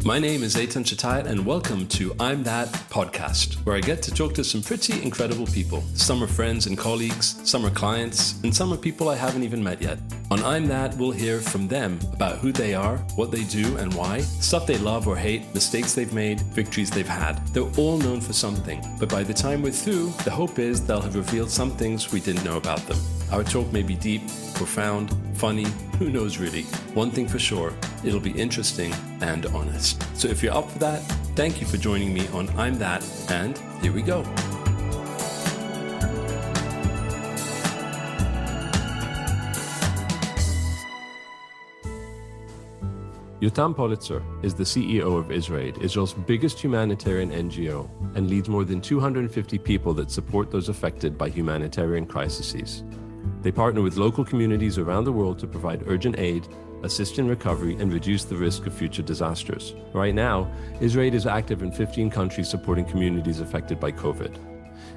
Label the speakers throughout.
Speaker 1: My name is Yotam and welcome to I'm That podcast, where I get to talk to some pretty incredible people. Some are friends and colleagues, some are clients, and some are people I haven't even met yet. On I'm That, we'll hear from them about who they are, what they do and why, stuff they love or hate, mistakes they've made, victories they've had. They're all known for something, but by the time we're through, the hope is they'll have revealed some things we didn't know about them. Our talk may be deep, profound, funny, who knows really. One thing for sure, it'll be interesting and honest. So if you're up for that, thank you for joining me on I'm That, and here we go. Yotam Polizer is the CEO of IsraAID, Israel's biggest humanitarian NGO, and leads more than 250 people that support those affected by humanitarian crises. They partner with local communities around the world to provide urgent aid, assist in recovery, and reduce the risk of future disasters. Right now, IsraAID is active in 15 countries supporting communities affected by COVID.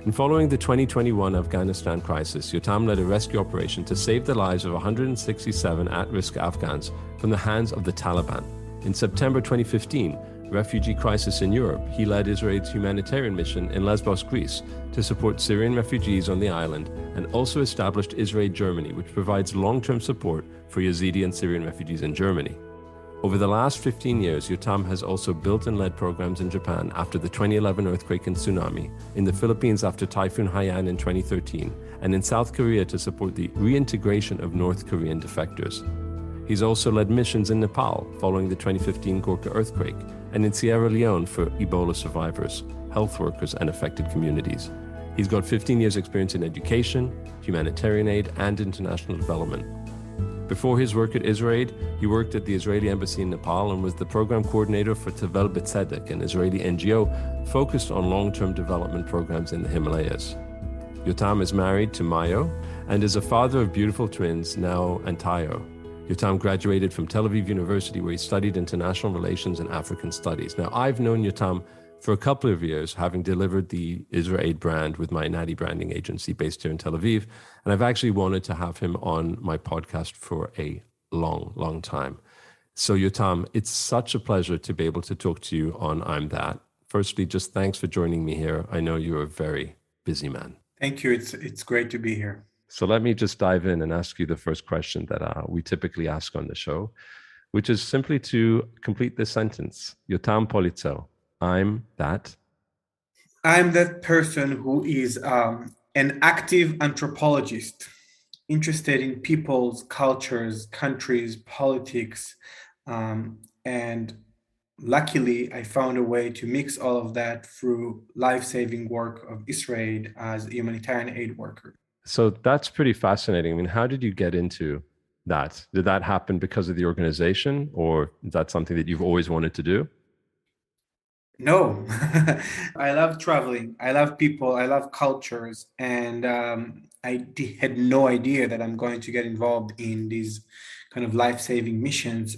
Speaker 1: And following the 2021 Afghanistan crisis, Yotam led a rescue operation to save the lives of 167 at-risk Afghans from the hands of the Taliban. In September 2015, refugee crisis in Europe, he led IsraAID's humanitarian mission in Lesbos, Greece, to support Syrian refugees on the island, and also established IsraAID Germany, which provides long-term support for Yazidi and Syrian refugees in Germany. Over the last 15 years, Yotam has also built and led programs in Japan after the 2011 earthquake and tsunami, in the Philippines after Typhoon Haiyan in 2013, and in South Korea to support the reintegration of North Korean defectors. He's also led missions in Nepal following the 2015 Gorkha earthquake, and in Sierra Leone for Ebola survivors, health workers, and affected communities. He's got 15 years experience in education, humanitarian aid, and international development. Before his work at IsraAID, he worked at the Israeli Embassy in Nepal and was the program coordinator for Tevel B'Tzedek, an Israeli NGO focused on long-term development programs in the Himalayas. Yotam is married to Mayo and is a father of beautiful twins, Nao and Taiyo. Yotam graduated from Tel Aviv University, where he studied international relations and African studies. Now, I've known Yotam for a couple of years, having delivered the IsraAID brand with my Natty branding agency based here in Tel Aviv. And I've actually wanted to have him on my podcast for a long time. So Yotam, it's such a pleasure to be able to talk to you on I'm That. Firstly, just thanks for joining me here. I know you're a very busy man.
Speaker 2: Thank you. It's great to be here.
Speaker 1: So let me just dive in and ask you the first question that we typically ask on the show, which is simply to complete this sentence. Yotam Polizer. I'm that
Speaker 2: person who is an active anthropologist, interested in people's cultures, countries, politics, and luckily I found a way to mix all of that through life-saving work of IsraAID as a humanitarian aid worker.
Speaker 1: So that's pretty fascinating. I mean, how did you get into that? Did that happen because of the organization, or is that something that you've always wanted to do?
Speaker 2: No, I love traveling. I love people. I love cultures. And I had no idea that I'm going to get involved in these kind of life-saving missions.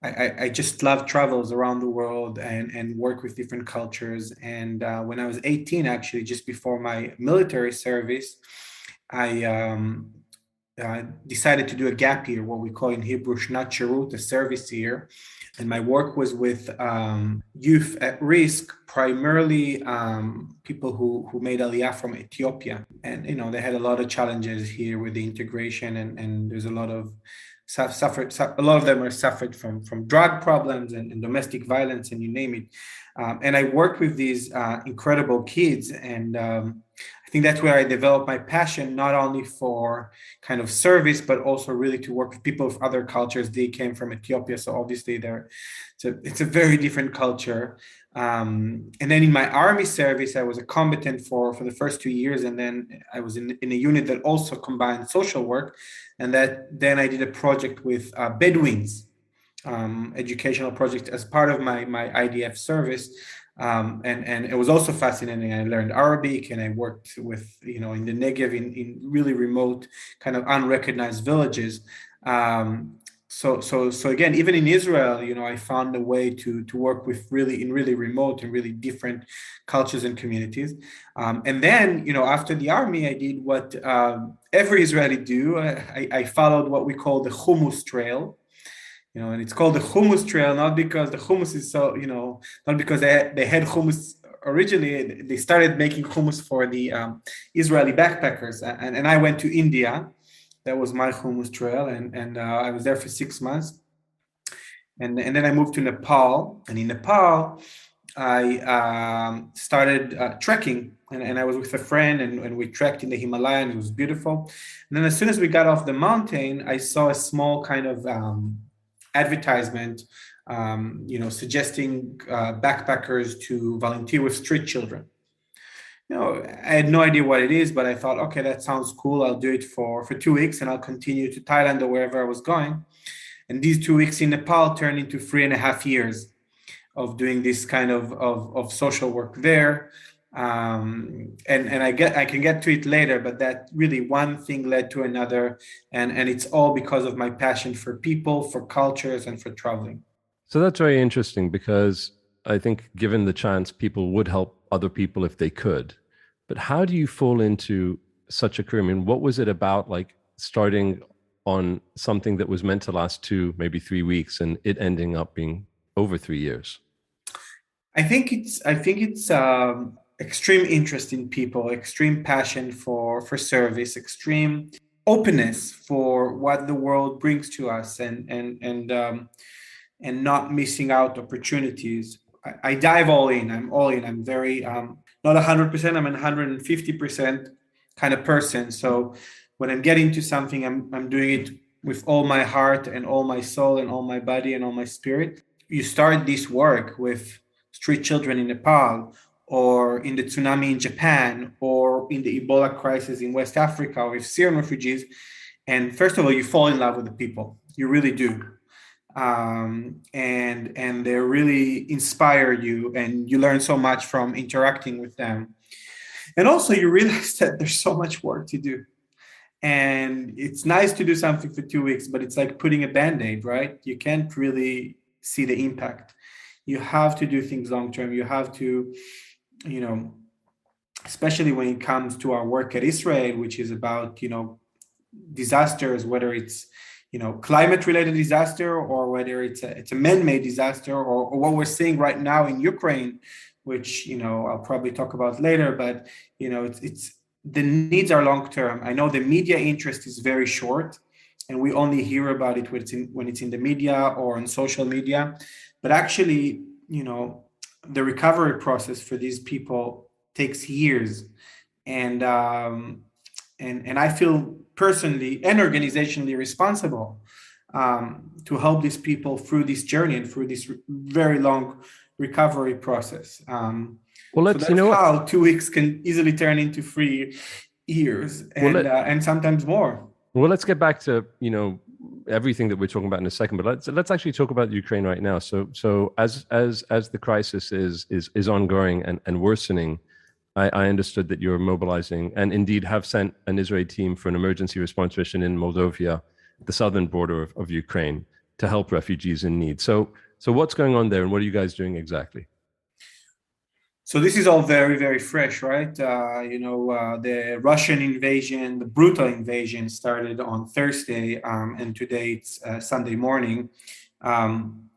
Speaker 2: I just love travels around the world and work with different cultures. And when I was 18, actually, just before my military service, I decided to do a gap year, what we call in Hebrew, Shnat Shirut, a service year. And my work was with youth at risk, primarily people who made Aliyah from Ethiopia. And, they had a lot of challenges here with the integration, and there's a lot of them are suffered from drug problems and domestic violence, and you name it. And I worked with these incredible kids, and I think that's where I developed my passion, not only for kind of service, but also really to work with people of other cultures. They came from Ethiopia, so obviously it's a very different culture. And then in my army service, I was a combatant for the first 2 years, and then I was in a unit that also combined social work, and then I did a project with Bedouins, educational project as part of my IDF service. And it was also fascinating. I learned Arabic, and I worked with, in the Negev in really remote, kind of unrecognized villages. So again, even in Israel, I found a way to work with really remote and really different cultures and communities. And then, after the army, I did what every Israeli do. I followed what we call the Hummus Trail. and it's called the Hummus Trail, not because the hummus is so, not because they had hummus originally. They started making hummus for the Israeli backpackers, and I went to India. That was my Hummus Trail, and I was there for 6 months, and then I moved to Nepal, and in Nepal I started trekking, and I was with a friend, and we trekked in the Himalaya, and it was beautiful. And then as soon as we got off the mountain, I saw a small kind of advertisement, suggesting backpackers to volunteer with street children. I had no idea what it is, but I thought, okay, that sounds cool. I'll do it for 2 weeks, and I'll continue to Thailand or wherever I was going. And these 2 weeks in Nepal turned into 3.5 years of doing this kind of social work there. And I can get to it later, but that really one thing led to another, and it's all because of my passion for people, for cultures, and for traveling.
Speaker 1: So that's very interesting because I think given the chance, people would help other people if they could. But how do you fall into such a career? I mean, what was it about, like starting on something that was meant to last 2, maybe 3 weeks, and it ending up being over 3 years?
Speaker 2: I think it's extreme interest in people, extreme passion for service, extreme openness for what the world brings to us, and not missing out opportunities. I dive all in. I'm all in. I'm very not 100%. I'm 150% kind of person. So when I'm getting to something, I'm doing it with all my heart and all my soul and all my body and all my spirit. You start this work with street children in Nepal, or in the tsunami in Japan, or in the Ebola crisis in West Africa, or with Syrian refugees. And first of all, you fall in love with the people. You really do. And they really inspire you, and you learn so much from interacting with them. And also you realize that there's so much work to do. And it's nice to do something for 2 weeks, but it's like putting a band-aid, right? You can't really see the impact. You have to do things long term. You have to, you know, especially when it comes to our work at IsraAID, which is about, disasters, whether it's, climate related disaster, or whether it's a man-made disaster, or what we're seeing right now in Ukraine, which, I'll probably talk about later, but, it's the needs are long term. I know the media interest is very short, and we only hear about it when it's in the media or on social media. But actually, the recovery process for these people takes years, and I feel personally and organizationally responsible to help these people through this journey and through this very long recovery process.
Speaker 1: Well,
Speaker 2: So
Speaker 1: let's, you
Speaker 2: that's
Speaker 1: know what?
Speaker 2: how 2 weeks can easily turn into 3 years,
Speaker 1: Well,
Speaker 2: and sometimes more.
Speaker 1: Well, let's get back to, everything that we're talking about in a second, but let's actually talk about Ukraine right now. So as the crisis is ongoing and worsening, I understood that you're mobilizing and indeed have sent an Israeli team for an emergency response mission in Moldova, the southern border of Ukraine, to help refugees in need. So what's going on there, and what are you guys doing exactly?
Speaker 2: So this is all very, very fresh, right? The Russian invasion, the brutal invasion, started on Thursday, and today it's Sunday morning. Um,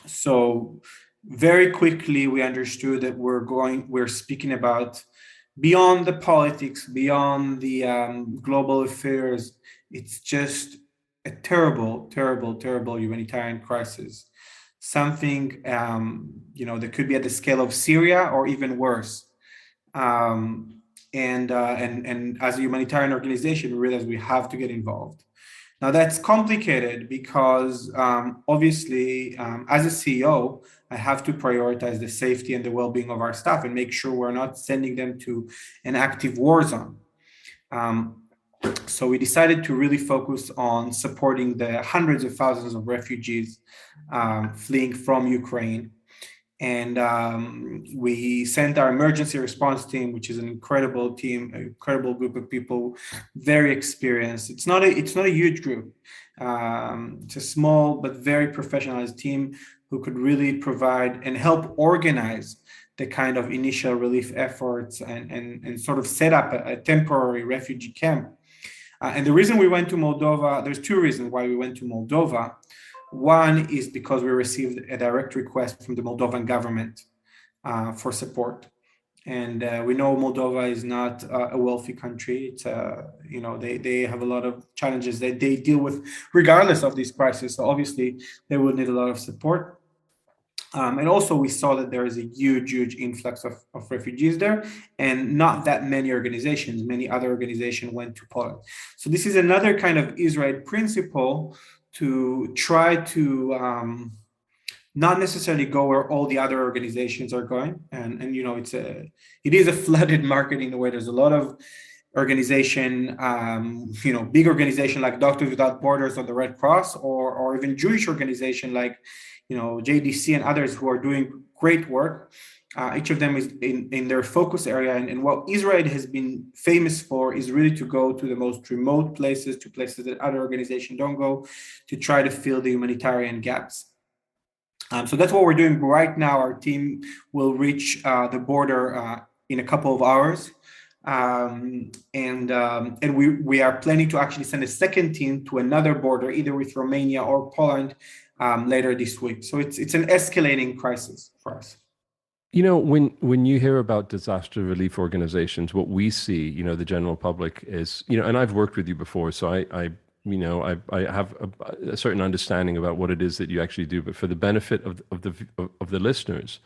Speaker 2: so very quickly we understood that we're speaking about beyond the politics, beyond the global affairs. It's just a terrible, terrible, terrible humanitarian crisis. Something that could be at the scale of Syria or even worse. And as a humanitarian organization, we realize we have to get involved. Now that's complicated because obviously, as a CEO, I have to prioritize the safety and the well-being of our staff and make sure we're not sending them to an active war zone. So we decided to really focus on supporting the hundreds of thousands of refugees fleeing from Ukraine. And we sent our emergency response team, which is an incredible team, an incredible group of people, very experienced. It's not a huge group. It's a small but very professionalized team who could really provide and help organize the kind of initial relief efforts, and sort of set up a temporary refugee camp. And the reason we went to Moldova, there's two reasons why we went to Moldova. One is because we received a direct request from the Moldovan government for support. And we know Moldova is not a wealthy country. It's they have a lot of challenges that they deal with regardless of these crises. So obviously they will need a lot of support. And also we saw that there is a huge influx of refugees there, and not that many organizations. Many other organizations went to Poland. So this is another kind of IsraAID principle to try to not necessarily go where all the other organizations are going. And it is a flooded market in a way. There's a lot of organization, big organization like Doctors Without Borders or the Red Cross, or even Jewish organization like JDC and others who are doing great work. Each of them is in their focus area. And what IsraAID has been famous for is really to go to the most remote places, to places that other organizations don't go, to try to fill the humanitarian gaps. So that's what we're doing right now. Our team will reach the border in a couple of hours. And we are planning to actually send a second team to another border, either with Romania or Poland, later this week. So it's an escalating crisis for us.
Speaker 1: When you hear about disaster relief organizations, what we see, the general public is, and I've worked with you before, so I have a certain understanding about what it is that you actually do. But for the benefit of the listeners,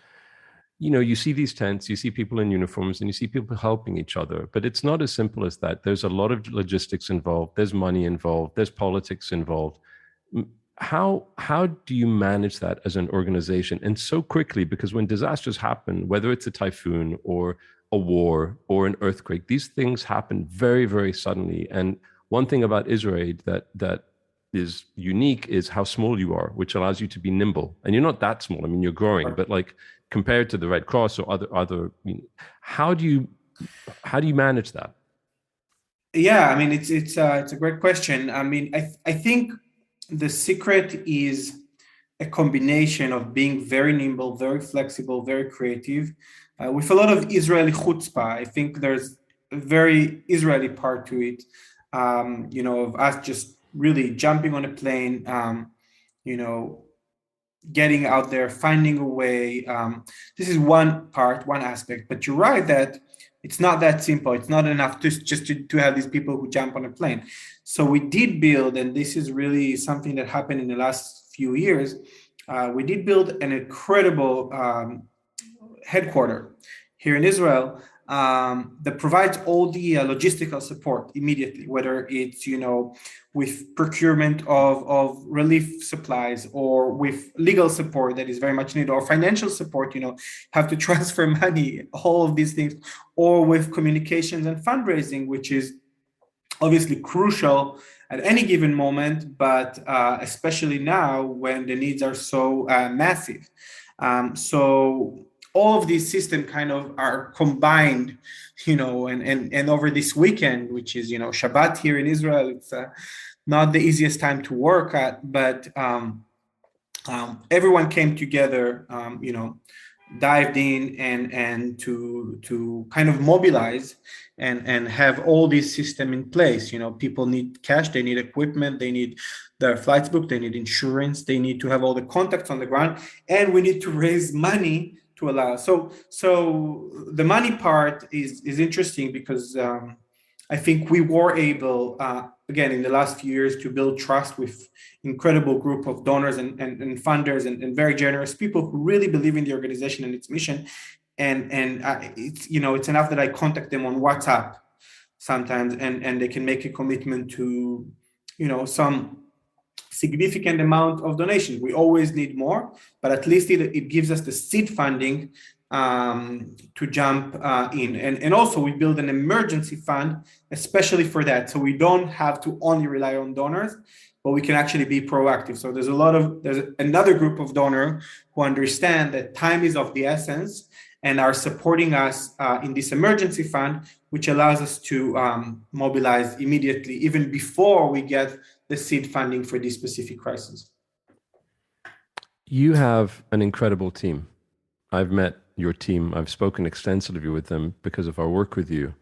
Speaker 1: you see these tents, you see people in uniforms, and you see people helping each other. But it's not as simple as that. There's a lot of logistics involved. There's money involved. There's politics involved. How do you manage that as an organization, and so quickly? Because when disasters happen, whether it's a typhoon or a war or an earthquake, these things happen very, very suddenly. And one thing about IsraAID that is unique is how small you are, which allows you to be nimble. And you're not that small. I mean, you're growing, but like compared to the Red Cross or other, how do you manage that?
Speaker 2: Yeah, I mean, it's a great question. I mean, I think the secret is a combination of being very nimble, very flexible, very creative, with a lot of Israeli chutzpah. I think there's a very Israeli part to it, of us just really jumping on a plane, getting out there, finding a way. This is one part, one aspect. But you're right that it's not that simple. It's not enough just to have these people who jump on a plane. So we did build, and this is really something that happened in the last few years, we did build an incredible headquarters here in Israel that provides all the logistical support immediately, whether it's, with procurement of relief supplies, or with legal support that is very much needed, or financial support, have to transfer money, all of these things, or with communications and fundraising, which is obviously crucial at any given moment, but especially now when the needs are so massive. So all of these systems kind of are combined, and over this weekend, which is, Shabbat here in Israel, it's not the easiest time to work at, but everyone came together, dived in and to kind of mobilize and have all these system in place. People need cash, they need equipment, they need their flights booked, they need insurance, they need to have all the contacts on the ground, and we need to raise money to allow. So the money part is interesting because I think we were able, again, in the last few years, to build trust with incredible group of donors and funders and very generous people who really believe in the organization and its mission. And it's enough that I contact them on WhatsApp sometimes, and they can make a commitment to, some significant amount of donation. We always need more, but at least it gives us the seed funding to jump in. And also we build an emergency fund, especially for that. So we don't have to only rely on donors, but we can actually be proactive. So there's another group of donors who understand that time is of the essence and are supporting us in this emergency fund, which allows us to mobilize immediately, even before we get the seed funding for this specific crisis.
Speaker 1: You have an incredible team. I've met your team. I've spoken extensively with them because of our work with you.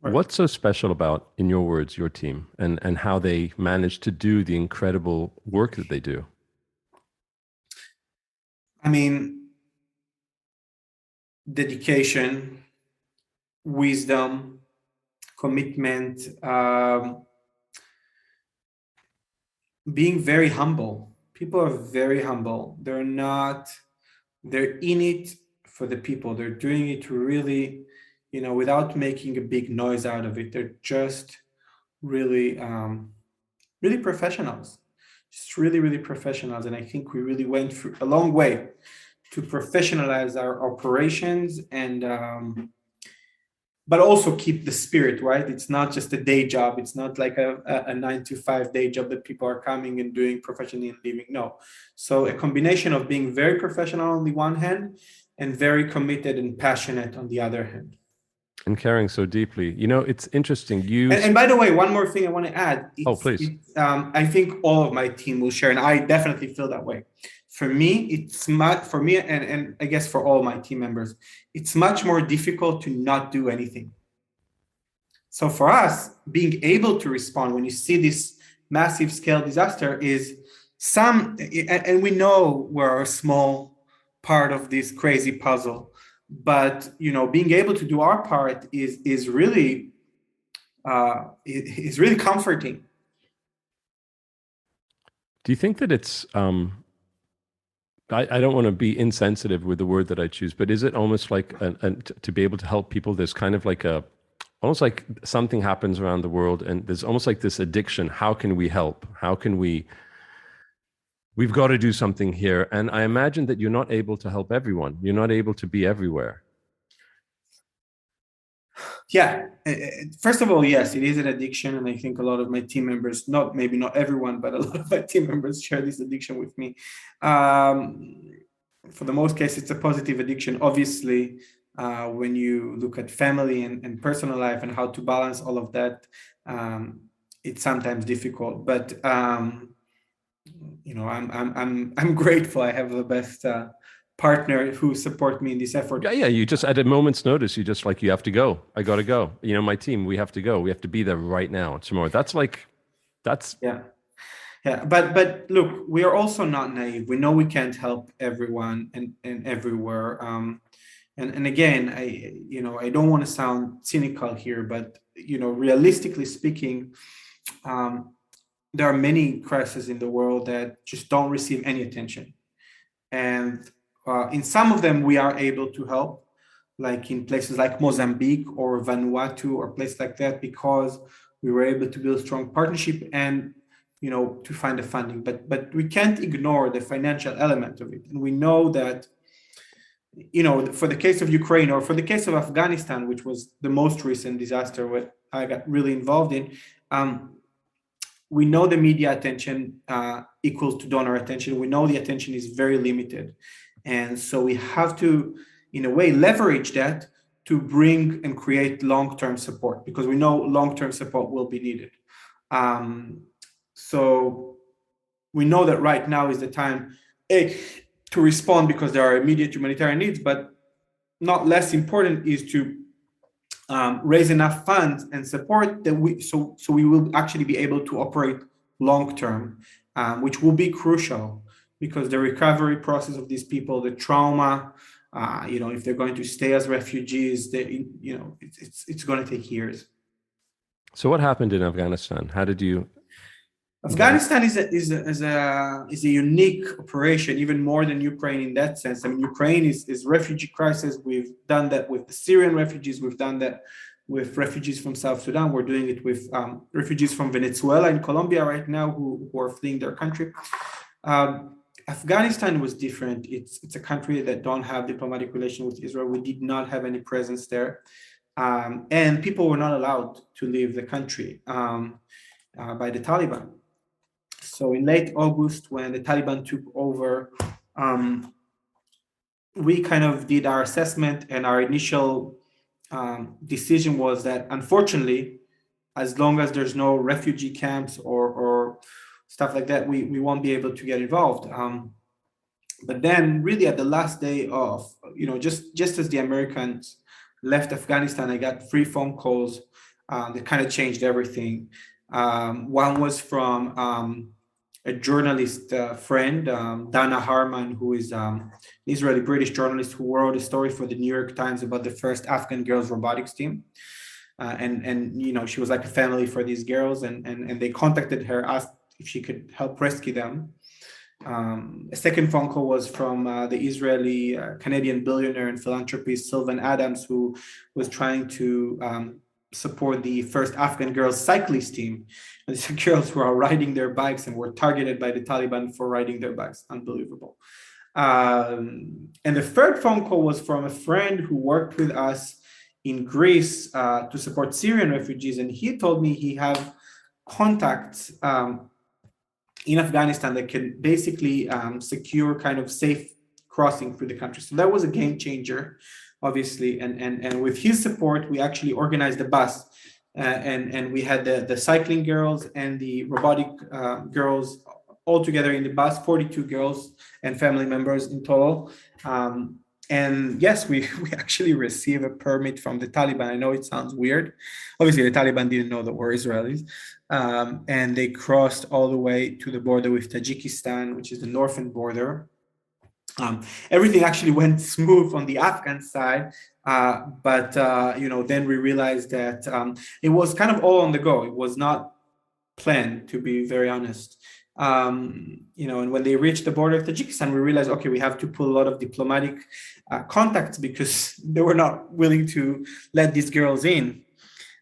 Speaker 2: Right.
Speaker 1: What's so special about, in your words, your team and how they manage to do the incredible work that they do?
Speaker 2: I mean, dedication, wisdom, commitment, being very humble. People are very humble. They're in it for the people. They're doing it really, without making a big noise out of it. They're just really, really professionals. Just really, really professionals. And I think we really went through a long way to professionalize our operations and but also keep the spirit, right? It's not just a day job. It's not like a 9 to 5 day job that people are coming and doing professionally and leaving. No. So a combination of being very professional on the one hand and very committed and passionate on the other hand.
Speaker 1: And caring so deeply. It's interesting.
Speaker 2: And by the way, one more thing I want to add.
Speaker 1: Oh, please.
Speaker 2: I think all of my team will share, and I definitely feel that way. For me, and I guess for all my team members, it's much more difficult to not do anything. So for us, being able to respond when you see this massive scale disaster is and we know we're a small part of this crazy puzzle, but being able to do our part is really comforting.
Speaker 1: Do you think that it's I don't want to be insensitive with the word that I choose, but is it almost like to be able to help people? There's kind of like almost like something happens around the world and there's almost like this addiction. How can we help? How can we've got to do something here. And I imagine that you're not able to help everyone. You're not able to be everywhere.
Speaker 2: Yeah. First of all, yes, it is an addiction. And I think a lot of my team members, maybe not everyone, but a lot of my team members share this addiction with me. For the most case, it's a positive addiction. Obviously, when you look at family and personal life and how to balance all of that, it's sometimes difficult. But I'm grateful. I have the best partner who support me in this effort.
Speaker 1: Yeah. You just at a moment's notice, you have to go. I got to go. My team, we have to go. We have to be there right now. Tomorrow.
Speaker 2: Yeah. But look, we are also not naive. We know we can't help everyone and everywhere. And again, I don't want to sound cynical here, but realistically speaking, there are many crises in the world that just don't receive any attention. And in some of them, we are able to help, like in places like Mozambique or Vanuatu or places like that, because we were able to build strong partnership and to find the funding. But we can't ignore the financial element of it. And we know that, for the case of Ukraine or for the case of Afghanistan, which was the most recent disaster what I got really involved in, we know the media attention equals to donor attention. We know the attention is very limited. And so we have to, in a way, leverage that to bring and create long-term support, because we know long-term support will be needed. So we know that right now is the time to respond because there are immediate humanitarian needs, but not less important is to raise enough funds and support that we will actually be able to operate long term, which will be crucial because the recovery process of these people, the trauma, if they're going to stay as refugees, it's going to take years.
Speaker 1: So what happened in Afghanistan? How did you?
Speaker 2: Afghanistan is a unique operation, even more than Ukraine in that sense. I mean, Ukraine is refugee crisis. We've done that with the Syrian refugees. We've done that with refugees from South Sudan. We're doing it with refugees from Venezuela and Colombia right now who are fleeing their country. Afghanistan was different. It's a country that don't have diplomatic relations with Israel. We did not have any presence there. And people were not allowed to leave the country by the Taliban. So in late August, when the Taliban took over, we kind of did our assessment, and our initial decision was that, unfortunately, as long as there's no refugee camps or stuff like that, we won't be able to get involved. But then really at the last day of, just as the Americans left Afghanistan, I got 3 phone calls that kind of changed everything. One was from a journalist friend, Dana Harman, who is an Israeli-British journalist who wrote a story for the New York Times about the first Afghan girls robotics team. And she was like a family for these girls, and they contacted her, asked if she could help rescue them. A second phone call was from the Israeli Canadian billionaire and philanthropist Sylvan Adams, who was trying to support the first Afghan girls cyclist team. And these girls who are riding their bikes and were targeted by the Taliban for riding their bikes. Unbelievable. And the third phone call was from a friend who worked with us in Greece to support Syrian refugees. And he told me he have contacts in Afghanistan that can basically secure kind of safe crossing through the country. So that was a game changer, obviously. And with his support, we actually organized a bus. And we had the cycling girls and the robotic girls all together in the bus, 42 girls and family members in total. And yes, we actually received a permit from the Taliban. I know it sounds weird. Obviously, the Taliban didn't know that we're Israelis. And they crossed all the way to the border with Tajikistan, which is the northern border. Everything actually went smooth on the Afghan side. But then we realized that it was kind of all on the go. It was not planned, to be very honest. And when they reached the border of Tajikistan, we realized, okay, we have to pull a lot of diplomatic contacts because they were not willing to let these girls in.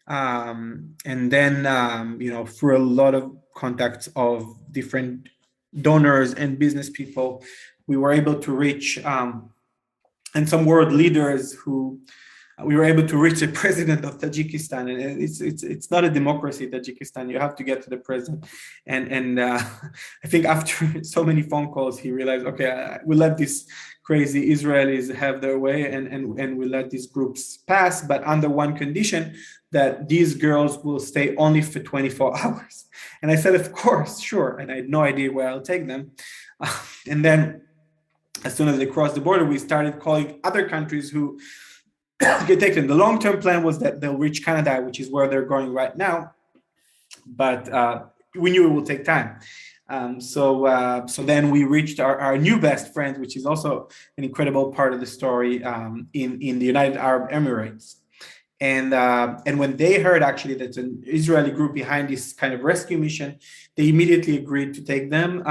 Speaker 2: And then, through a lot of contacts of different donors and business people, we were able to reach and some world leaders who we were able to reach the president of Tajikistan, and it's not a democracy, Tajikistan. You have to get to the president, and I think after so many phone calls, he realized, okay, we let these crazy Israelis have their way, and we let these groups pass, but under one condition, that these girls will stay only for 24 hours. And I said, of course, sure, and I had no idea where I'll take them, and then as soon as they crossed the border, we started calling other countries who get taken. The long-term plan was that they'll reach Canada, which is where they're going right now. But we knew it would take time. So then we reached our new best friend, which is also an incredible part of the story, in the United Arab Emirates. And when they heard actually that an Israeli group behind this kind of rescue mission, they immediately agreed to take them.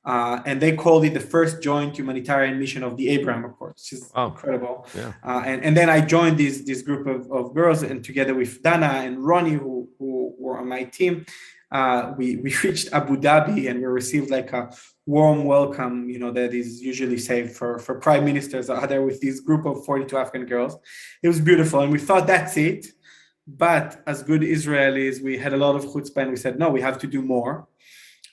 Speaker 2: And they called it the first joint humanitarian mission of the Abraham Accords, which is incredible. Yeah. And then I joined this group of girls, and together with Dana and Ronnie, who were on my team, we reached Abu Dhabi, and we received like a warm welcome, that is usually saved for prime ministers are there with this group of 42 Afghan girls. It was beautiful, and we thought that's it. But as good Israelis, we had a lot of chutzpah, and we said, no, we have to do more.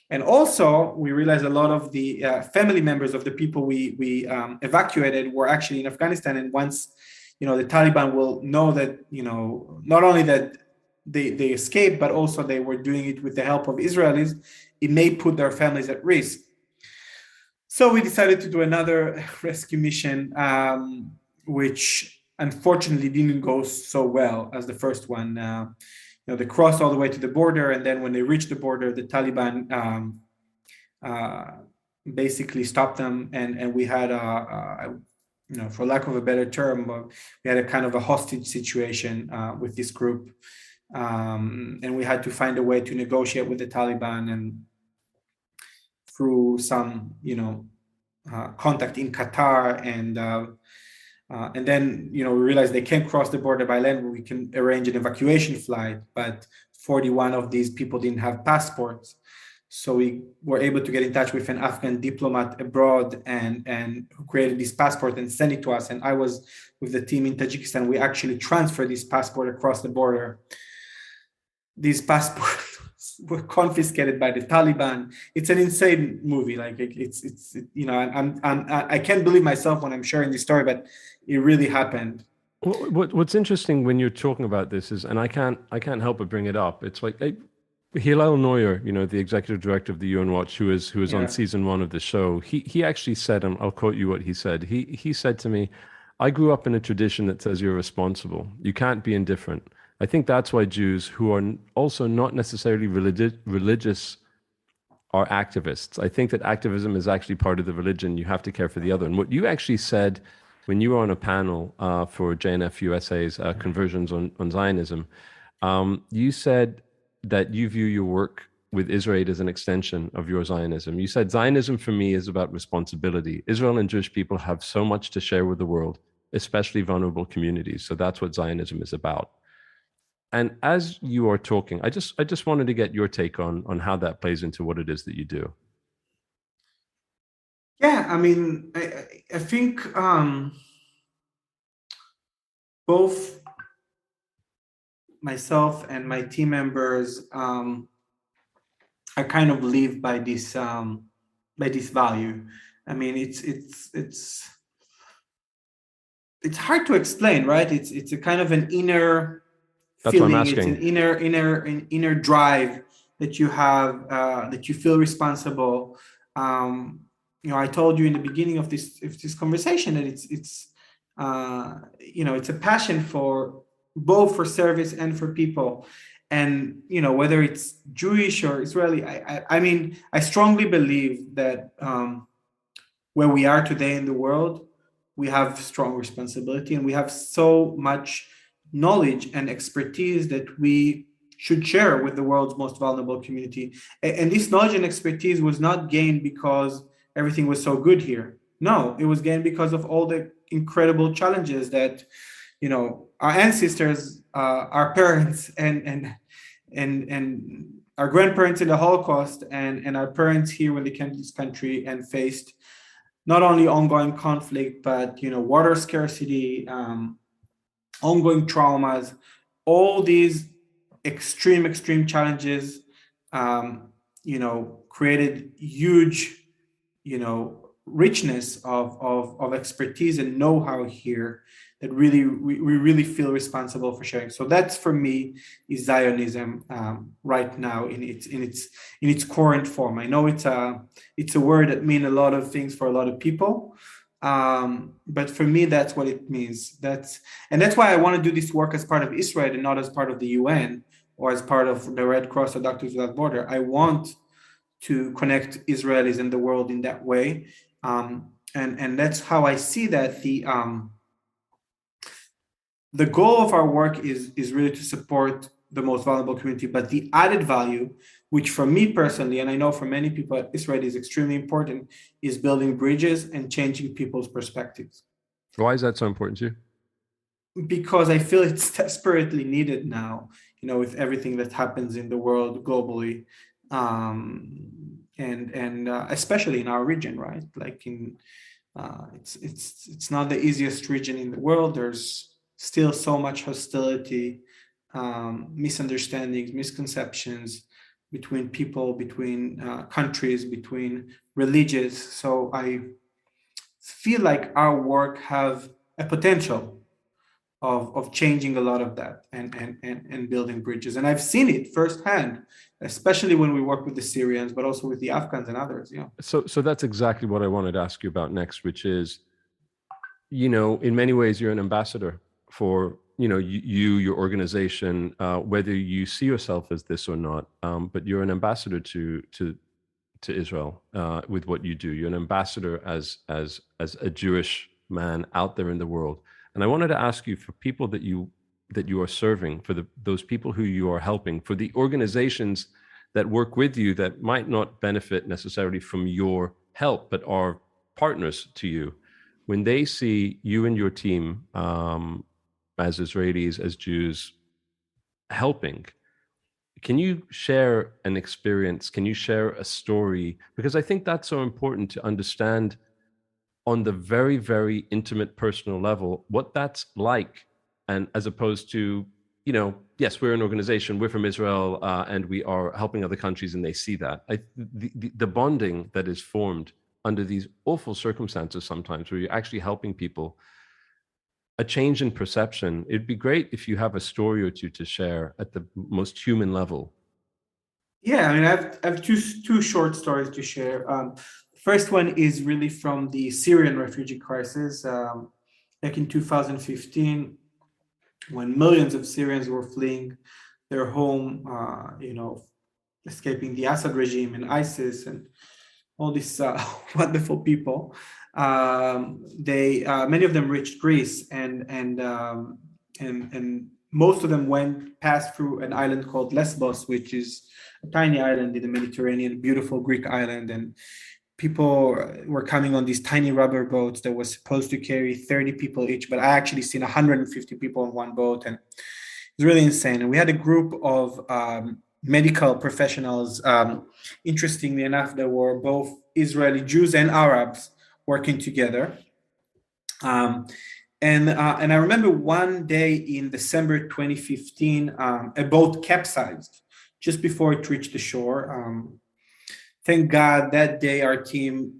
Speaker 2: And also, we realized a lot of the family members of the people we evacuated were actually in Afghanistan. And once, the Taliban will know that, not only that they escaped, but also they were doing it with the help of Israelis, it may put their families at risk. So we decided to do another rescue mission, which unfortunately didn't go so well as the first one. They crossed all the way to the border, and then when they reached the border, the Taliban basically stopped them, and we had for lack of a better term, we had a kind of a hostage situation with this group, and we had to find a way to negotiate with the Taliban, and through some contact in Qatar, and then, we realized they can't cross the border by land. We can arrange an evacuation flight, but 41 of these people didn't have passports. So we were able to get in touch with an Afghan diplomat abroad and who created this passport and sent it to us. And I was with the team in Tajikistan. We actually transferred this passport across the border. These passports were confiscated by the Taliban. It's an insane movie. Like I can't believe myself when I'm sharing this story, but it really happened.
Speaker 1: What's interesting when you're talking about this is, and I can't help but bring it up. It's like Hillel Neuer, the executive director of the UN Watch, who is on season 1 of the show. He actually said, and I'll quote you what he said. He said to me, "I grew up in a tradition that says you're responsible. You can't be indifferent. I think that's why Jews who are also not necessarily religious are activists. I think that activism is actually part of the religion. You have to care for the other. And what you actually said when you were on a panel for JNF USA's Conversions on Zionism, you said that you view your work with IsraAID as an extension of your Zionism. You said, Zionism for me is about responsibility. Israel and Jewish people have so much to share with the world, especially vulnerable communities. So that's what Zionism is about. And as you are talking, I just wanted to get your take on how that plays into what it is that you do.
Speaker 2: Yeah, I mean, I think both myself and my team members I kind of live by this value. I mean, it's hard to explain, right? It's a kind of an inner
Speaker 1: That's what I'm
Speaker 2: feeling. It's
Speaker 1: asking.
Speaker 2: an inner drive that you have, that you feel responsible. I told you in the beginning of this conversation that it's it's a passion for both for service and for people. And whether it's Jewish or Israeli, I mean, I strongly believe that where we are today in the world, we have strong responsibility, and we have so much knowledge and expertise that we should share with the world's most vulnerable community. And this knowledge and expertise was not gained because everything was so good here. No, it was gained because of all the incredible challenges that our ancestors, our parents, and our grandparents in the Holocaust, and our parents here when they came to this country and faced not only ongoing conflict, but water scarcity, ongoing traumas, all these extreme challenges, created huge, richness of expertise and know-how here that really we really feel responsible for sharing. So that's, for me, is Zionism right now in its current form. I know it's a word that means a lot of things for a lot of people, but for me, that's what it means. That's why I want to do this work as part of IsraAID and not as part of the UN or as part of the Red Cross or Doctors Without Borders. I want to connect Israelis in the world in that way, and that's how I see that the goal of our work is really to support the most vulnerable community, but the added value, which for me personally, and I know for many people at IsraAID is extremely important, is building bridges and changing people's perspectives.
Speaker 1: Why is that so important to you?
Speaker 2: Because I feel it's desperately needed now, with everything that happens in the world globally, and especially in our region, right? Like it's not the easiest region in the world. There's still so much hostility, misunderstandings, misconceptions between people, between countries, between religions. So I feel like our work have a potential of changing a lot of that and building bridges. And I've seen it firsthand, especially when we work with the Syrians, but also with the Afghans and others.
Speaker 1: So that's exactly what I wanted to ask you about next, which is, in many ways, you're an ambassador for, your organization, whether you see yourself as this or not, but you're an ambassador to Israel with what you do. You're an ambassador as a Jewish man out there in the world. And I wanted to ask you, for people that you are serving, for those people who you are helping, for the organizations that work with you that might not benefit necessarily from your help, but are partners to you, when they see you and your team as Israelis, as Jews, helping, can you share an experience? Can you share a story? Because I think that's so important to understand on the very, very intimate personal level, what that's like. And as opposed to, yes, we're an organization, we're from Israel, and we are helping other countries, and they see that. The bonding that is formed under these awful circumstances sometimes, where you're actually helping people, a change in perception. It'd be great if you have a story or two to share at the most human level.
Speaker 2: Yeah, I mean, I have two short stories to share. First one is really from the Syrian refugee crisis. Back in 2015, when millions of Syrians were fleeing their home, escaping the Assad regime and ISIS and all these wonderful people. They many of them reached Greece, and most of them passed through an island called Lesbos, which is a tiny island in the Mediterranean, beautiful Greek island. And people were coming on these tiny rubber boats that was supposed to carry 30 people each, but I actually seen 150 people in one boat, and it's really insane. And we had a group of medical professionals, interestingly enough, that were both Israeli Jews and Arabs working together. And I remember one day in December 2015, a boat capsized just before it reached the shore. Thank God that day our team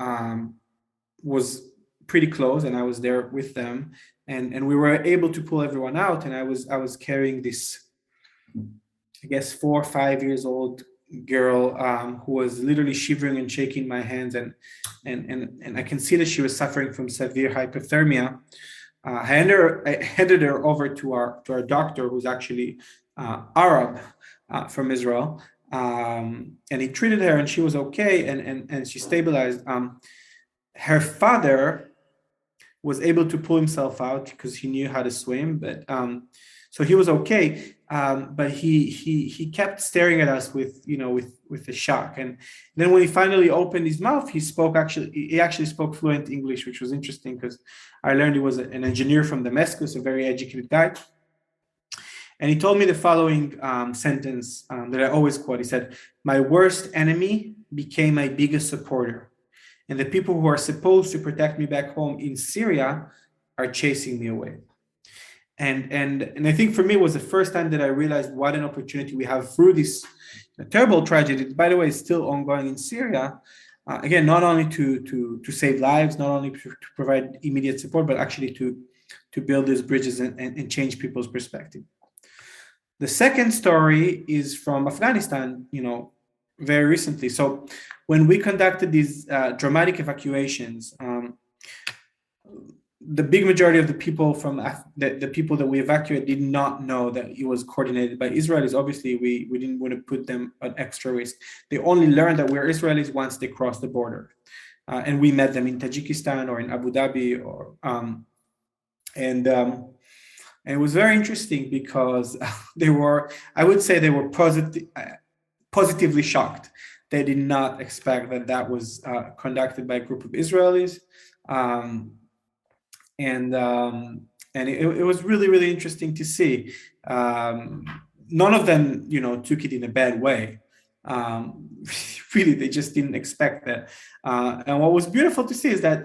Speaker 2: was pretty close, and I was there with them, and we were able to pull everyone out. And I was carrying this, I guess, 4 or 5 years old girl who was literally shivering and shaking my hands, and I can see that she was suffering from severe hypothermia. I handed her over to our doctor, who's actually Arab from Israel, and he treated her, and she was okay, and she stabilized. Her father was able to pull himself out because he knew how to swim, but so he was okay. But he kept staring at us with a shock. And then when he finally opened his mouth, he actually spoke fluent English, which was interesting because I learned he was an engineer from Damascus, a very educated guy. And he told me the following sentence that I always quote. He said, "My worst enemy became my biggest supporter. And the people who are supposed to protect me back home in Syria are chasing me away." And I think for me, it was the first time that I realized what an opportunity we have through this terrible tragedy. By the way, is still ongoing in Syria. Again, not only to save lives, not only to provide immediate support, but actually to build these bridges and change people's perspective. The second story is from Afghanistan, very recently. So when we conducted these dramatic evacuations, the big majority of the people the people that we evacuated did not know that it was coordinated by Israelis. Obviously, we didn't want to put them at extra risk. They only learned that we're Israelis once they crossed the border. And we met them in Tajikistan or in Abu Dhabi, and it was very interesting because I would say they were positively shocked. They did not expect that was conducted by a group of Israelis. And it was really, really interesting to see. None of them, took it in a bad way. Really, they just didn't expect that. And what was beautiful to see is that,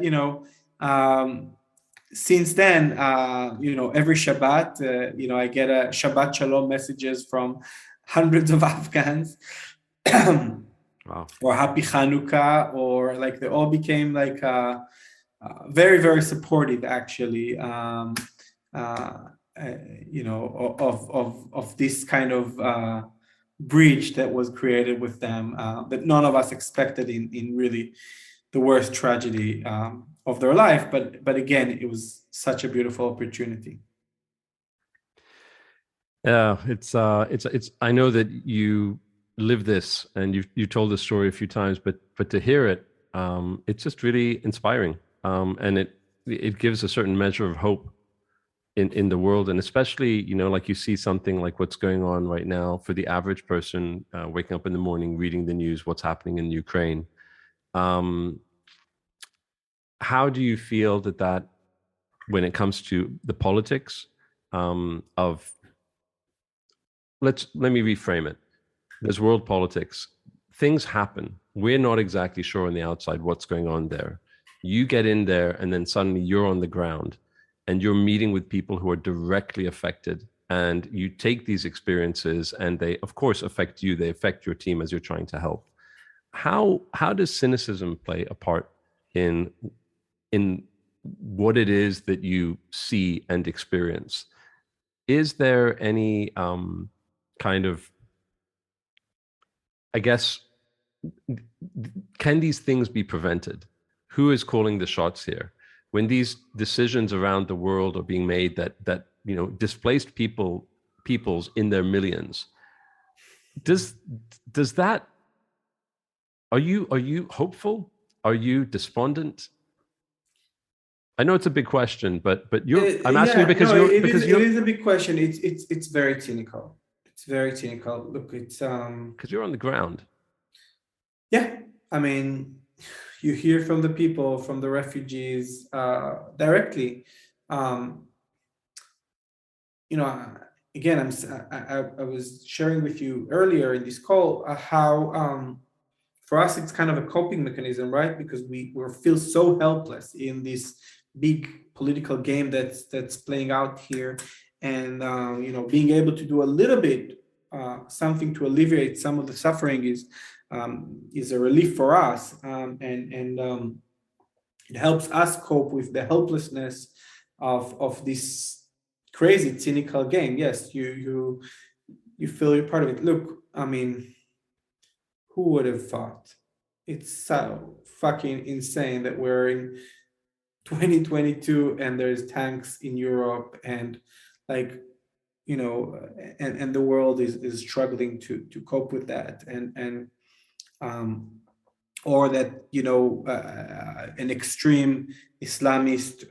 Speaker 2: since then, every Shabbat, I get a Shabbat Shalom messages from hundreds of Afghans.
Speaker 1: Wow.
Speaker 2: Or Happy Hanukkah, or they all became very, very supportive, actually, of this kind of bridge that was created with them that none of us expected in really the worst tragedy of their life. But again, it was such a beautiful opportunity.
Speaker 1: Yeah, it's. I know that you live this, and you told this story a few times, but to hear it, it's just really inspiring. And it gives a certain measure of hope in the world, and especially like you see something like what's going on right now for the average person waking up in the morning, reading the news, what's happening in Ukraine. How do you feel that when it comes to the politics of let me reframe it. There's world politics. Things happen. We're not exactly sure on the outside what's going on there. You get in there, and then suddenly you're on the ground, and you're meeting with people who are directly affected. And you take these experiences, and they, of course, affect you. They affect your team as you're trying to help. How does cynicism play a part in what it is that you see and experience? Is there any kind of, I guess, can these things be prevented? Who is calling the shots here? When these decisions around the world are being made that displaced peoples in their millions. Does that, are you hopeful? Are you despondent? I know it's a big question, but I'm asking you because
Speaker 2: it is a big question. It's very cynical. It's very cynical. Look, it's
Speaker 1: because you're on the ground.
Speaker 2: Yeah, I mean, you hear from the people, from the refugees directly. Um, Again, I was sharing with you earlier in this call how for us it's kind of a coping mechanism, right? Because we feel so helpless in this big political game that's playing out here, and being able to do a little bit something to alleviate some of the suffering is a relief for us, and it helps us cope with the helplessness of this crazy cynical game. Yes, you feel you're part of it. Look, I mean, who would have thought? It's so fucking insane that we're in 2022 and there's tanks in Europe, and like and the world is struggling to cope with that, and um or that an extreme Islamist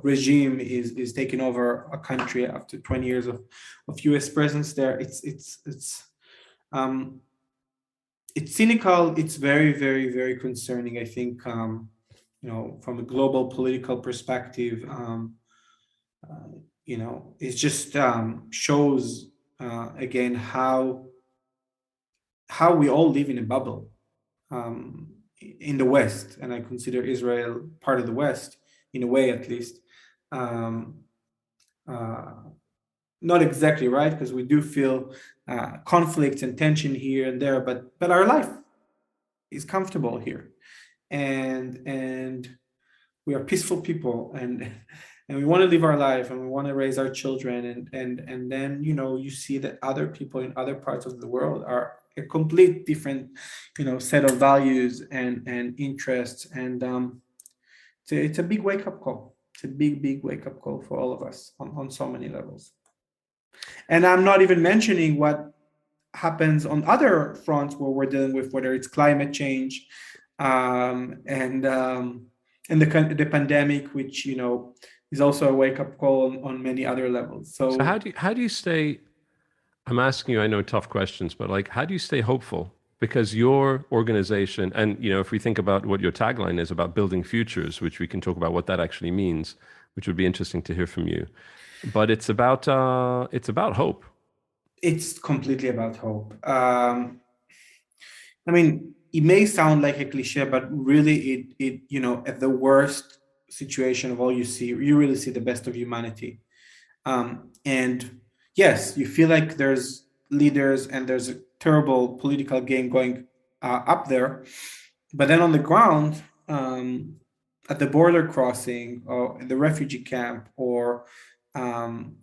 Speaker 2: regime is taking over a country after 20 years of US presence there. Um, it's cynical. It's very, very, very concerning. I think from a global political perspective, it just shows again how we all live in a bubble. In the West, and I consider Israel part of the West in a way, at least. Um, uh, Not exactly, right, because we do feel conflicts and tension here and there, but our life is comfortable here, and we are peaceful people, and we want to live our life, and we want to raise our children, and then you see that other people in other parts of the world are a complete different set of values and interests, and it's a big wake-up call. It's a big wake-up call for all of us on so many levels. And I'm not even mentioning what happens on other fronts where we're dealing with, whether it's climate change and the pandemic, which is also a wake-up call on many other levels.
Speaker 1: So how do you stay? I'm asking you, I know, tough questions, but like, how do you stay hopeful? Because your organization, and if we think about what your tagline is about building futures, which we can talk about what that actually means, which would be interesting to hear from you. But it's about hope.
Speaker 2: It's completely about hope. I mean, it may sound like a cliche, but really, it at the worst situation of all, you really see the best of humanity. And yes, you feel like there's leaders and there's a terrible political game going up there, but then on the ground, at the border crossing or in the refugee camp, or um,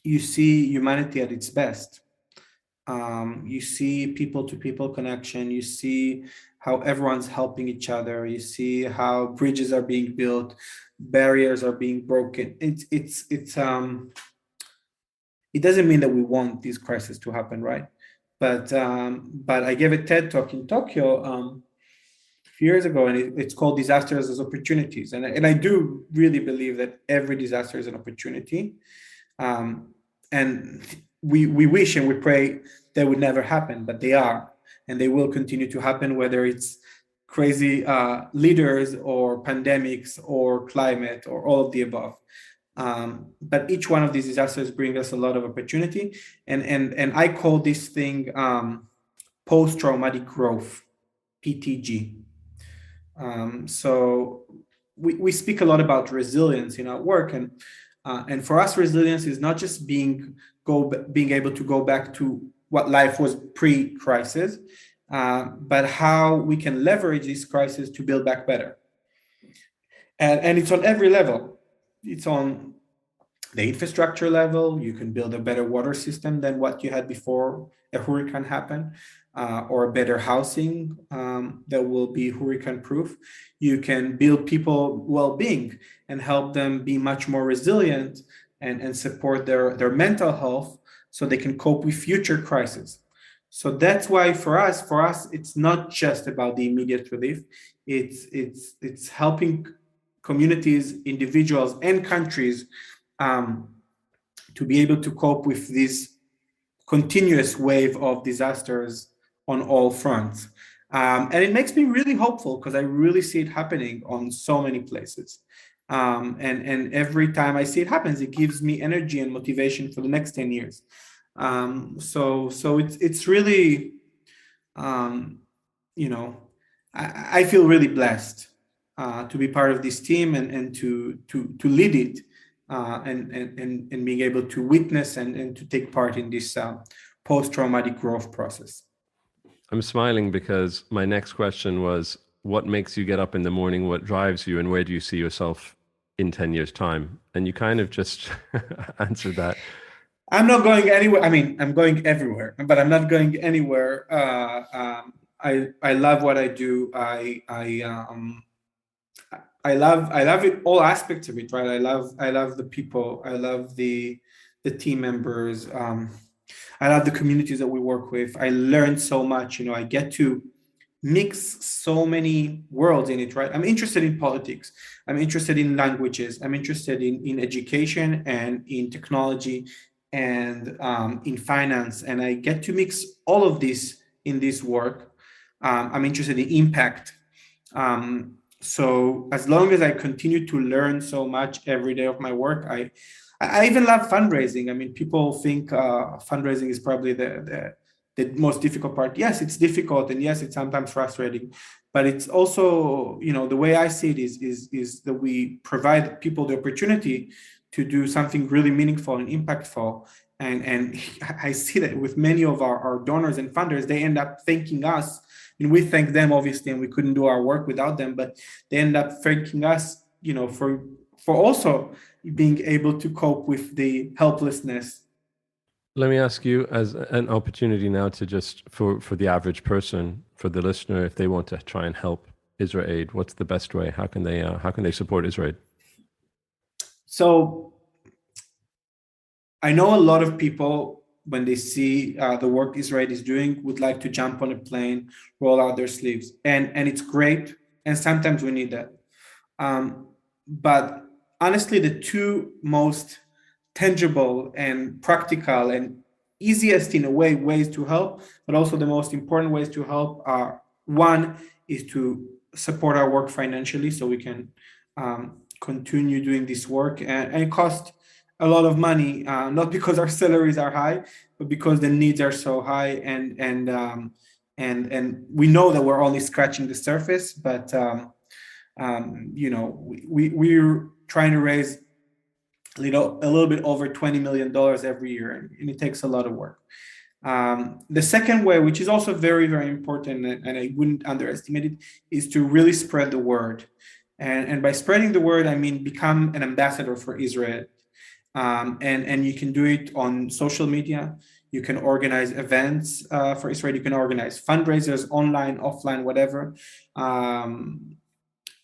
Speaker 2: you see humanity at its best. You see people to people connection. You see how everyone's helping each other. You see how bridges are being built, barriers are being broken. It doesn't mean that we want these crises to happen, right? But I gave a TED talk in Tokyo a few years ago, and it's called Disasters as Opportunities. And I do really believe that every disaster is an opportunity. And we wish and we pray they would never happen, but they are, and they will continue to happen, whether it's crazy leaders or pandemics or climate or all of the above. But each one of these disasters bring us a lot of opportunity, and I call this thing post-traumatic growth, PTG. So we speak a lot about resilience in our work, and for us, resilience is not just being able to go back to what life was pre-crisis, but how we can leverage this crisis to build back better. And it's on every level. It's on the infrastructure level. You can build a better water system than what you had before a hurricane happened, or a better housing that will be hurricane proof. You can build people well-being and help them be much more resilient and support their mental health so they can cope with future crises. So that's why for us, it's not just about the immediate relief. It's helping communities, individuals, and countries to be able to cope with this continuous wave of disasters on all fronts. And it makes me really hopeful because I really see it happening on so many places. And every time I see it happens, it gives me energy and motivation for the next 10 years. So it's really, you know, I feel really blessed to be part of this team and to lead it, and being able to witness and to take part in this post-traumatic growth process.
Speaker 1: I'm smiling because my next question was, what makes you get up in the morning? What drives you? And where do you see yourself in 10 years' time? And you kind of just answered that.
Speaker 2: I'm not going anywhere. I mean, I'm going everywhere, but I'm not going anywhere. I love what I do. I love it, all aspects of it, right? I love the people. I love the team members. I love the communities that we work with. I learn so much. I get to mix so many worlds in it, right? I'm interested in politics. I'm interested in languages. I'm interested in education and in technology and in finance. And I get to mix all of this in this work. I'm interested in impact. So as long as I continue to learn so much every day of my work, I even love fundraising. I mean, people think fundraising is probably the most difficult part. Yes, it's difficult, and yes, it's sometimes frustrating, but it's also, the way I see it is that we provide people the opportunity to do something really meaningful and impactful. And I see that with many of our donors and funders, they end up thanking us. And we thank them, obviously, and we couldn't do our work without them, but they end up thanking us, for also being able to cope with the helplessness.
Speaker 1: Let me ask you, as an opportunity now, to just for the average person, for the listener, if they want to try and help IsraAID, what's the best way? How can they support IsraAID?
Speaker 2: So I know a lot of people, when they see the work IsraAID is doing, would like to jump on a plane, roll out their sleeves, and it's great. And sometimes we need that. But honestly, the two most tangible and practical and easiest in a way ways to help, but also the most important ways to help are, one is to support our work financially so we can continue doing this work, and it costs a lot of money, not because our salaries are high, but because the needs are so high, and we know that we're only scratching the surface, but we're trying to raise a little bit over $20 million every year, and it takes a lot of work. The second way, which is also very, very important, and I wouldn't underestimate it, is to really spread the word. And by spreading the word, I mean become an ambassador for Israel. And you can do it on social media. You can organize events for Israel. You can organize fundraisers, online, offline, whatever.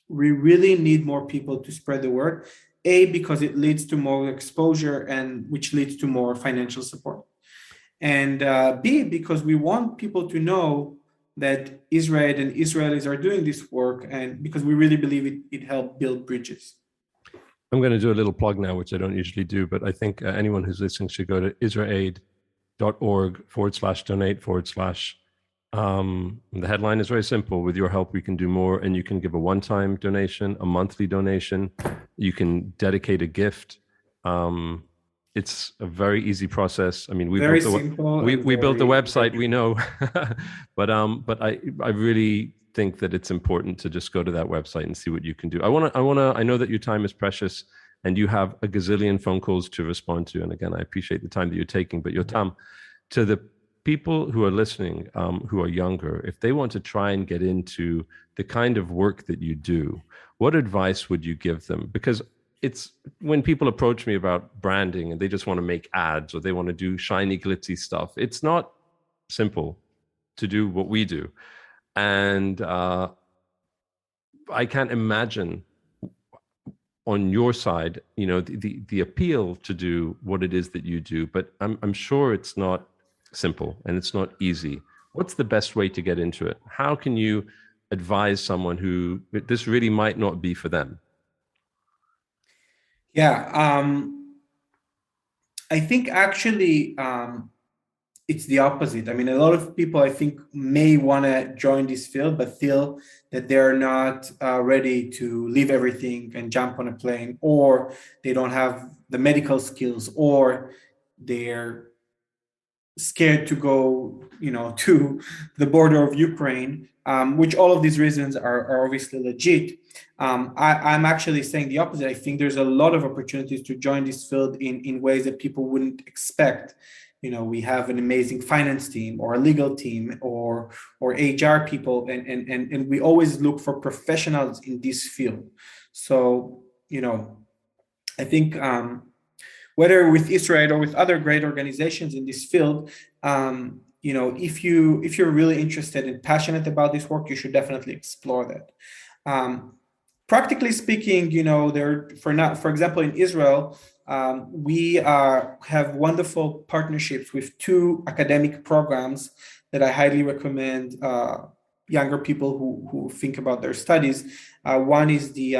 Speaker 2: We really need more people to spread the word. A, because it leads to more exposure, and which leads to more financial support. And B, because we want people to know that Israel and Israelis are doing this work, and because we really believe it helped build bridges.
Speaker 1: I'm going to do a little plug now, which I don't usually do, but I think anyone who's listening should go to israaid.org/donate/ the headline is very simple. With your help, we can do more, and you can give a one-time donation, a monthly donation. You can dedicate a gift. It's a very easy process. I mean, we built the website, we know, but I really think that it's important to just go to that website and see what you can do. I know that your time is precious and you have a gazillion phone calls to respond to. And again, I appreciate the time that you're taking, but Yotam, to the people who are listening, who are younger, if they want to try and get into the kind of work that you do, what advice would you give them? Because it's when people approach me about branding and they just want to make ads or they want to do shiny, glitzy stuff, it's not simple to do what we do. And I can't imagine on your side, the appeal to do what it is that you do, but I'm sure it's not simple and it's not easy. What's the best way to get into it? How can you advise someone who this really might not be for them?
Speaker 2: Yeah, I think actually it's the opposite. I mean, a lot of people I think may want to join this field, but feel that they're not ready to leave everything and jump on a plane, or they don't have the medical skills, or they're scared to go, to the border of Ukraine, which all of these reasons are obviously legit. I'm actually saying the opposite. I think there's a lot of opportunities to join this field in ways that people wouldn't expect. We have an amazing finance team or a legal team or HR people, and we always look for professionals in this field. So, I think whether with IsraAID or with other great organizations in this field, if you're really interested and passionate about this work, you should definitely explore that. Practically speaking, for example, in Israel, we have wonderful partnerships with two academic programs that I highly recommend younger people who think about their studies. One is the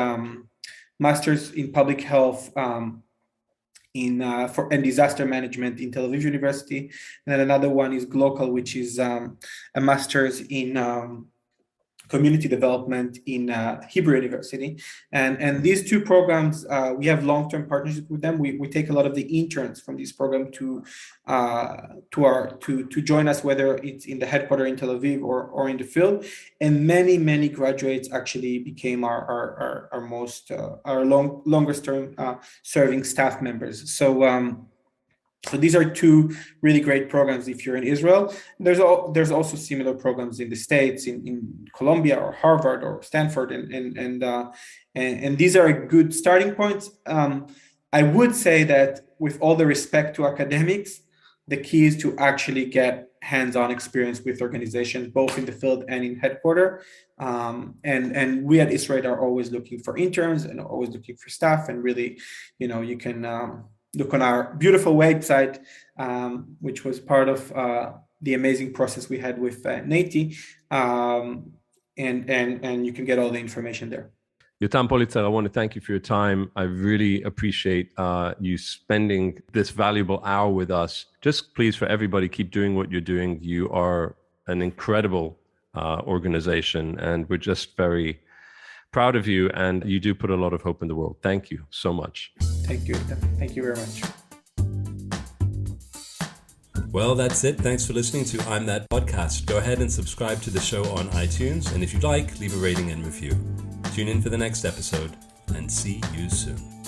Speaker 2: Masters in Public Health and Disaster Management in Tel Aviv University, and then another one is Glocal, which is a master's in community development in Hebrew University. And these two programs, we have long-term partnership with them. We take a lot of the interns from this program to join us, whether it's in the headquarters in Tel Aviv or in the field. And many graduates actually became our longest term serving staff members. So these are two really great programs if you're in Israel. There's also similar programs in the States, in Columbia or Harvard or Stanford, and these are good starting points. I would say that with all the respect to academics, the key is to actually get hands-on experience with organizations, both in the field and in headquarters. And we at IsraAID are always looking for interns and always looking for staff. And really, you can look on our beautiful website, which was part of the amazing process we had with Nati, and you can get all the information there.
Speaker 1: Yotam Polizer, I want to thank you for your time. I really appreciate you spending this valuable hour with us. Just please, for everybody, keep doing what you're doing. You are an incredible organization, and we're just very proud of you, and you do put a lot of hope in the world. Thank you so much.
Speaker 2: Thank you. Thank you very much.
Speaker 1: Well, that's it. Thanks for listening to I'm That Podcast. Go ahead and subscribe to the show on iTunes, and if you'd like, leave a rating and review. Tune in for the next episode, and see you soon.